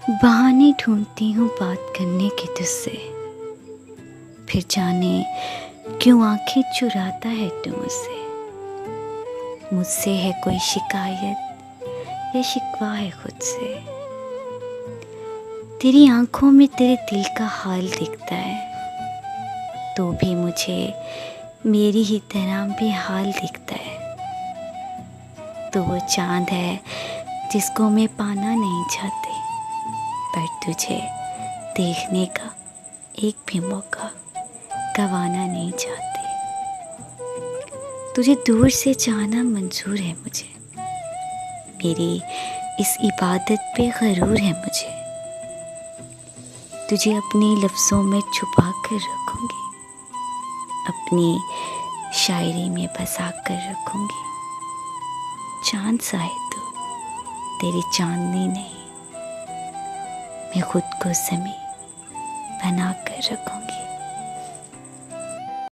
बहाने ढूंढती हूँ बात करने के तुझसे, फिर जाने क्यों आंखें चुराता है तू मुझसे। मुझसे है कोई शिकायत या शिकवा है खुद से। तेरी आंखों में तेरे दिल का हाल दिखता है, तो भी मुझे मेरी ही तरह बेहाल दिखता है। तो वो चांद है जिसको मैं पाना नहीं चाहती, पर तुझे देखने का एक भी मौका गंवाना नहीं चाहती। तुझे दूर से जाना मंजूर है मुझे, मेरी इस इबादत पे गरूर है मुझे। तुझे अपने लफ्ज़ों में छुपा कर रखूँगी, अपनी शायरी में बसा कर रखूँगी। चाँद सा है तू, तेरी चांदनी नहीं, मैं खुद को ज़मीं बना कर रखूँगी।